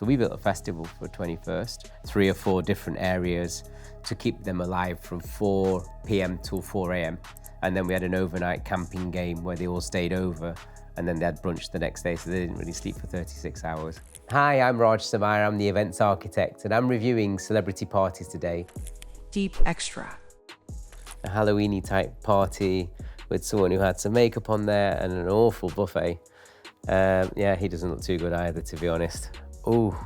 So we built a festival for 21st, 3 or 4 different areas to keep them alive from 4 p.m. till 4 a.m. And then we had an overnight camping game where they all stayed over, and then they had brunch the next day, so they didn't really sleep for 36 hours. Hi, I'm Raj Samir, I'm the events architect, and I'm reviewing celebrity parties today. Deep Extra. A Halloween-y type party with someone who had some makeup on there and an awful buffet. Yeah, he doesn't look too good either, to be honest. Ooh,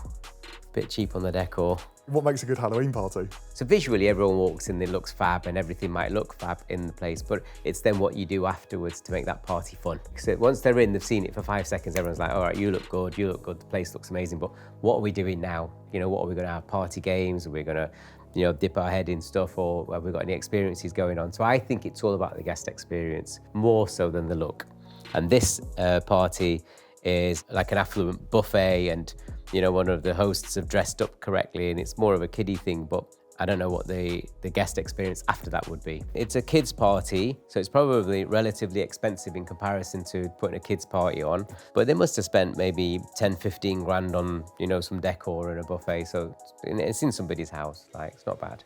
bit cheap on the decor. What makes a good Halloween party? So visually, everyone walks in, it looks fab, and everything might look fab in the place, but it's then what you do afterwards to make that party fun. Because once they're in, they've seen it for 5 seconds, everyone's like, all right, you look good, the place looks amazing, but what are we doing now? You know, what are we gonna have? Party games? Are we gonna, you know, dip our head in stuff, or have we got any experiences going on? So I think it's all about the guest experience, more so than the look. And this party is like an affluent buffet, and you know, one of the hosts have dressed up correctly, and it's more of a kiddie thing, but I don't know what the guest experience after that would be. It's a kids party, so it's probably relatively expensive in comparison to putting a kids party on, but they must have spent maybe 10, 15 grand on, you know, some decor and a buffet, so it's in somebody's house, like, it's not bad.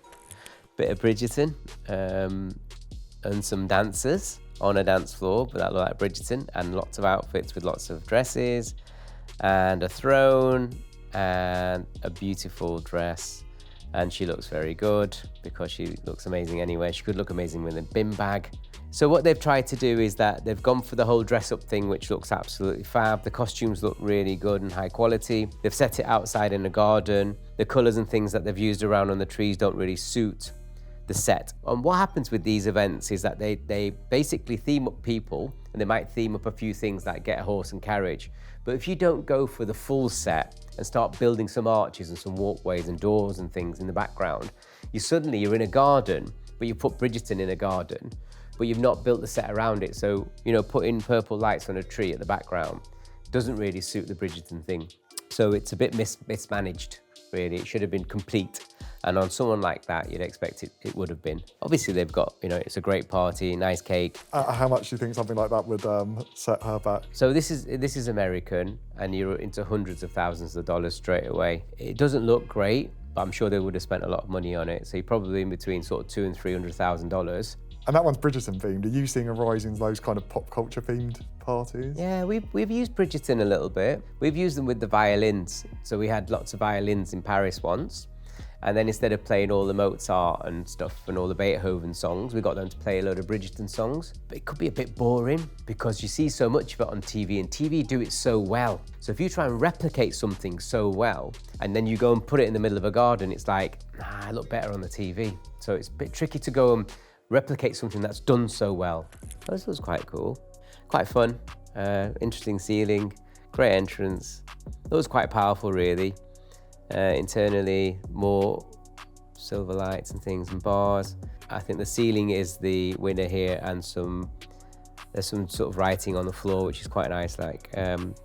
Bit of Bridgerton, and some dancers on a dance floor, but that looked like Bridgerton, and lots of outfits with lots of dresses, and a throne, and a beautiful dress. And she looks very good because she looks amazing anyway. She could look amazing with a bin bag. So what they've tried to do is that they've gone for the whole dress up thing, which looks absolutely fab. The costumes look really good and high quality. They've set it outside in a garden. The colors and things that they've used around on the trees don't really suit the set. And what happens with these events is that they basically theme up people, and they might theme up a few things like get a horse and carriage. But if you don't go for the full set and start building some arches and some walkways and doors and things in the background, you're in a garden, but you put Bridgerton in a garden, but you've not built the set around it. So, you know, putting purple lights on a tree at the background doesn't really suit the Bridgerton thing. So it's a bit mismanaged, really. It should have been complete. And on someone like that, you'd expect it would have been. Obviously, they've got, you know, it's a great party, nice cake. How much do you think something like that would set her back? So this is American, and you're into hundreds of thousands of dollars straight away. It doesn't look great, but I'm sure they would have spent a lot of money on it. So you're probably in between sort of $200,000 and $300,000. And that one's Bridgerton themed. Are you seeing a rise in those kind of pop culture themed parties? Yeah, we've used Bridgerton a little bit. We've used them with the violins. So we had lots of violins in Paris once. And then instead of playing all the Mozart and stuff and all the Beethoven songs, we got them to play a load of Bridgerton songs. But it could be a bit boring because you see so much of it on TV, and TV do it so well. So if you try and replicate something so well, and then you go and put it in the middle of a garden, it's like, I look better on the TV. So it's a bit tricky to go and replicate something that's done so well. This was quite cool, quite fun, interesting ceiling, great entrance. It was quite powerful, really. Internally, more silver lights and things and bars. I think the ceiling is the winner here, and there's some sort of writing on the floor, which is quite nice, like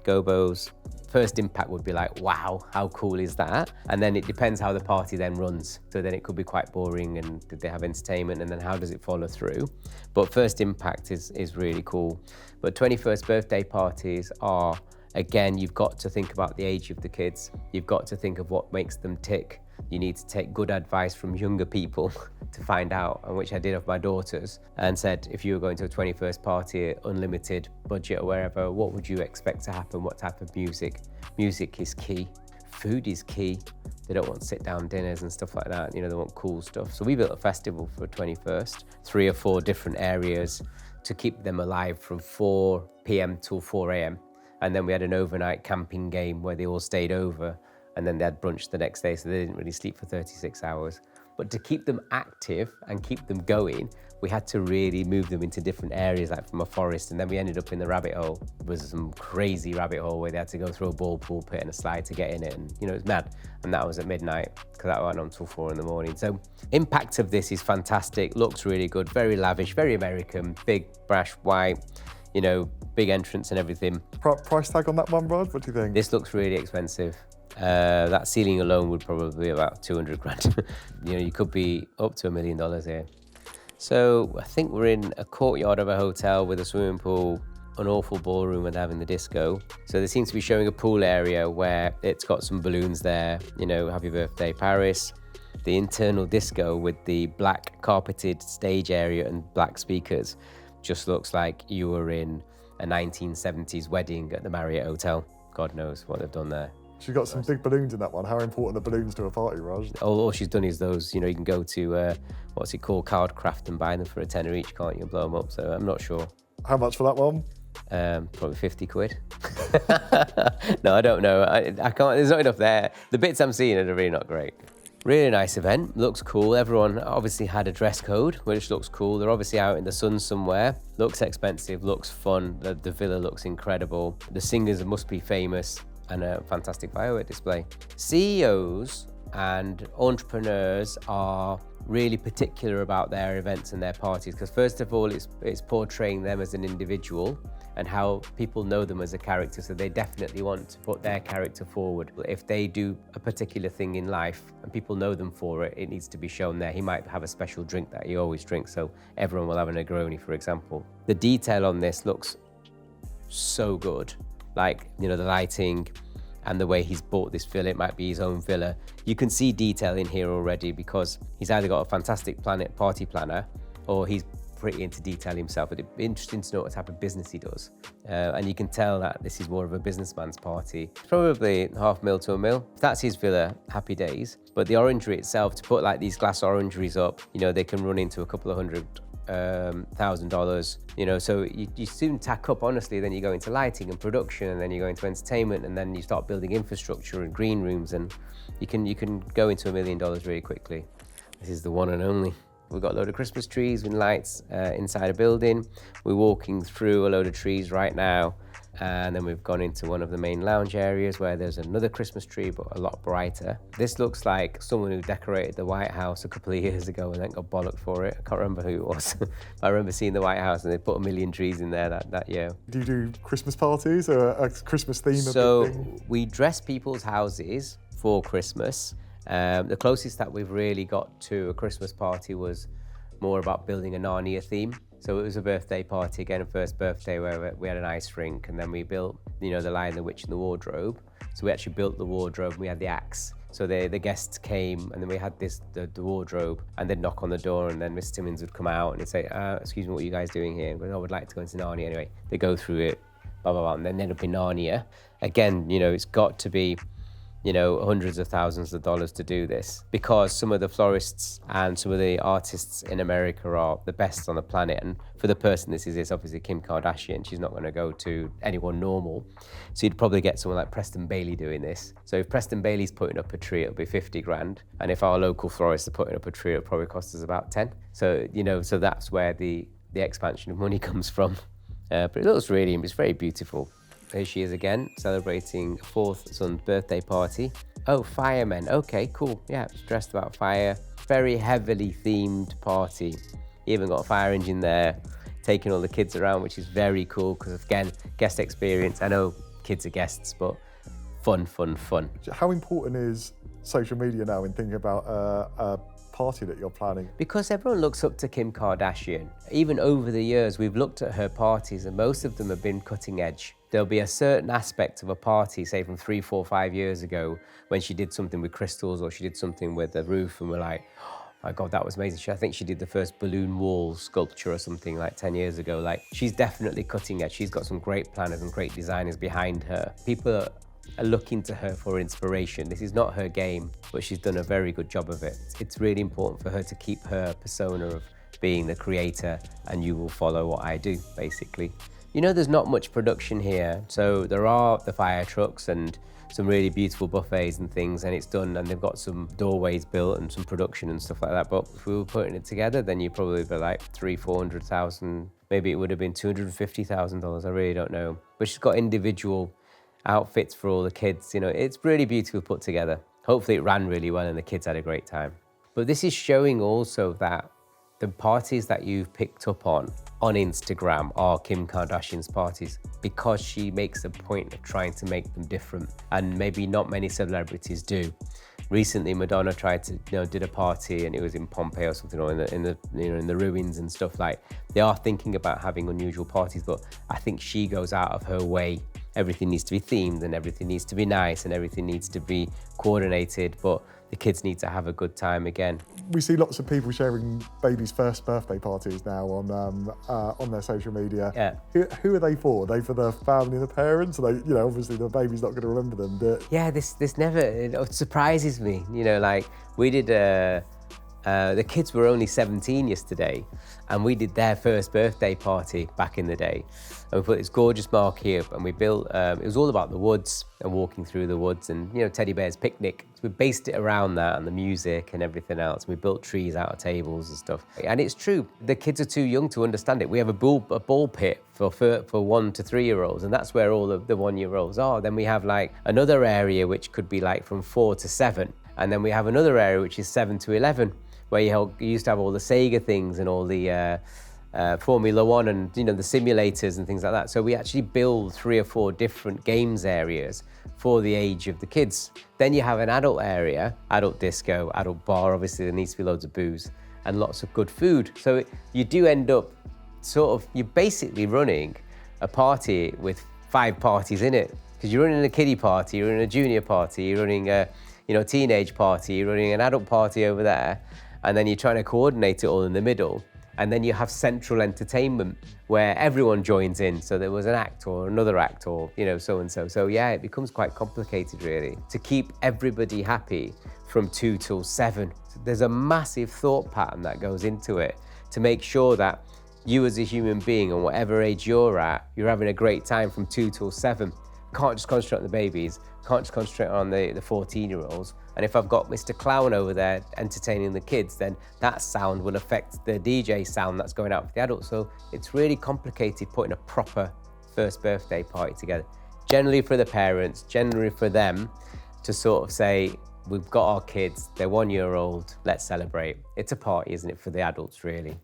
gobos. First impact would be like, wow, how cool is that? And then it depends how the party then runs. So then it could be quite boring, and did they have entertainment, and then how does it follow through? But first impact is really cool. But 21st birthday parties are, again, you've got to think about the age of the kids. You've got to think of what makes them tick. You need to take good advice from younger people to find out, and which I did of my daughters, and said, if you were going to a 21st party, unlimited budget or wherever, what would you expect to happen? What type of music? Music is key. Food is key. They don't want sit-down dinners and stuff like that. You know, they want cool stuff. So we built a festival for 21st, 3 or 4 different areas to keep them alive from 4 p.m. till 4 a.m. And then we had an overnight camping game where they all stayed over, and then they had brunch the next day, so they didn't really sleep for 36 hours. But to keep them active and keep them going, we had to really move them into different areas, like from a forest, and then we ended up in the rabbit hole. It was some crazy rabbit hole where they had to go through a ball pool pit and a slide to get in it, and you know, it was mad. And that was at midnight, because that went on till 4 in the morning. So impact of this is fantastic, looks really good, very lavish, very American, big, brash, white, you know, big entrance and everything. Price tag on that one, Rod? What do you think? This looks really expensive. That ceiling alone would probably be about 200 grand. You know, you could be up to $1 million here. So I think we're in a courtyard of a hotel with a swimming pool, an awful ballroom where they're having the disco. So they seem to be showing a pool area where it's got some balloons there, you know, happy birthday Paris. The internal disco with the black carpeted stage area and black speakers just looks like you were in a 1970s wedding at the Marriott Hotel. God knows what they've done there. She's got some big balloons in that one. How important are balloons to a party, Raj? All she's done is those, you know, you can go to, what's it called, Cardcraft and buy them for £10 each, can't you, and blow them up. So I'm not sure. How much for that one? Probably 50 quid. No, I don't know. I can't, there's not enough there. The bits I'm seeing are really not great. Really nice event, looks cool. Everyone obviously had a dress code, which looks cool. They're obviously out in the sun somewhere. Looks expensive, looks fun. The villa looks incredible. The singers must be famous, and a fantastic firework display. CEOs and entrepreneurs are really particular about their events and their parties, because first of all, it's portraying them as an individual and how people know them as a character, so they definitely want to put their character forward. If they do a particular thing in life and people know them for it, it needs to be shown there. He might have a special drink that he always drinks, so everyone will have a Negroni, for example. The detail on this looks so good. Like, you know, the lighting and the way he's bought this villa, it might be his own villa. You can see detail in here already because he's either got a fantastic party planner or he's pretty into detail himself. It'd be interesting to know what type of business he does. And you can tell that this is more of a businessman's party. Probably $500,000 to $1 million. If that's his villa, happy days. But the orangery itself, to put like these glass orangeries up, you know, they can run into a couple of $100,000, you know, so you soon tack up, honestly. Then you go into lighting and production, and then you go into entertainment, and then you start building infrastructure and green rooms, and you can go into $1 million really quickly. This is the one and only. We've got a load of Christmas trees and lights inside a building. We're walking through a load of trees right now, and then we've gone into one of the main lounge areas where there's another Christmas tree, but a lot brighter. This looks like someone who decorated the White House a couple of years ago and then got bollocked for it. I can't remember who it was. I remember seeing the White House and they put 1 million trees in there that year. Do you do Christmas parties or a Christmas theme? So we dress people's houses for Christmas. The closest that we've really got to a Christmas party was more about building a Narnia theme. So it was a birthday party, again, a first birthday where we had an ice rink, and then we built, you know, the Lion, the Witch and the Wardrobe. So we actually built the wardrobe, and we had the axe. So the guests came, and then we had the wardrobe, and they'd knock on the door, and then Miss Timmins would come out and he'd say, excuse me, what are you guys doing here? Well, I would like to go into Narnia anyway. They go through it, blah, blah, blah, and then end up in Narnia. Again, you know, it's got to be, you know, hundreds of thousands of dollars to do this, because some of the florists and some of the artists in America are the best on the planet. And for the person this is obviously Kim Kardashian. She's not going to go to anyone normal. So you'd probably get someone like Preston Bailey doing this. So if Preston Bailey's putting up a tree, it'll be 50 grand. And if our local florists are putting up a tree, it'll probably cost us about 10. So, you know, so that's where the expansion of money comes from. But it looks really, it's very beautiful. Here she is again, celebrating a fourth son's birthday party. Oh, firemen. Okay, cool. Yeah, it's dressed about fire. Very heavily themed party. You even got a fire engine there, taking all the kids around, which is very cool because, again, guest experience. I know kids are guests, but fun, fun, fun. How important is social media now in thinking about a party that you're planning? Because everyone looks up to Kim Kardashian. Even over the years, we've looked at her parties and most of them have been cutting edge. There'll be a certain aspect of a party, say from 3, 4, 5 years ago, when she did something with crystals or she did something with the roof, and we're like, oh my God, that was amazing. I think she did the first balloon wall sculpture or something like 10 years ago. Like, she's definitely cutting edge. She's got some great planners and great designers behind her. People are looking to her for inspiration. This is not her game, but she's done a very good job of it. It's really important for her to keep her persona of being the creator, and you will follow what I do, basically. You know, there's not much production here. So there are the fire trucks and some really beautiful buffets and things, and it's done, and they've got some doorways built and some production and stuff like that. But if we were putting it together, then you'd probably be like $300,000-400,000. Maybe it would have been $250,000. I really don't know. But she's got individual outfits for all the kids. You know, it's really beautifully put together. Hopefully it ran really well and the kids had a great time. But this is showing also that the parties that you've picked up on Instagram are Kim Kardashian's parties, because she makes a point of trying to make them different, and maybe not many celebrities do. Recently, Madonna tried to, did a party, and it was in Pompeii or something, or in the ruins and stuff. Like, they are thinking about having unusual parties, but I think she goes out of her way. Everything needs to be themed, and everything needs to be nice, and everything needs to be coordinated. But the kids need to have a good time again. We see lots of people sharing babies' first birthday parties now on their social media. Yeah. Who are they for? Are they for the family and the parents? Are they, obviously the baby's not going to remember them. But... Yeah, this never, it surprises me. Like we did, the kids were only 17 yesterday, and we did their first birthday party back in the day. And we put this gorgeous marquee up, and we built, it was all about the woods and walking through the woods and, Teddy Bear's Picnic. So we based it around that and the music and everything else. We built trees out of tables and stuff. And it's true, the kids are too young to understand it. We have a ball pit for 1 to 3 year olds, and that's where all of the 1 year olds are. Then we have like another area which could be like from 4 to 7. And then we have another area which is 7 to 11, where you used to have all the Sega things and all the Formula One and the simulators and things like that. So we actually build 3 or 4 different games areas for the age of the kids. Then you have an adult area, adult disco, adult bar. Obviously there needs to be loads of booze and lots of good food. So you do end up you're basically running a party with 5 parties in it, because you're running a kiddie party, you're running a junior party, you're running a teenage party, you're running an adult party over there, and then you're trying to coordinate it all in the middle. And then you have central entertainment where everyone joins in. So there was an act or another act or, so and so. So yeah, it becomes quite complicated really to keep everybody happy from 2 till 7. So there's a massive thought pattern that goes into it to make sure that you as a human being, and whatever age you're at, you're having a great time from 2 till 7. Can't just concentrate on the babies, can't just concentrate on the 14-year-olds. And if I've got Mr. Clown over there entertaining the kids, then that sound will affect the DJ sound that's going out for the adults. So it's really complicated putting a proper first birthday party together. Generally for the parents, generally for them to sort of say, we've got our kids, they're 1 year old, let's celebrate. It's a party, isn't it, for the adults really?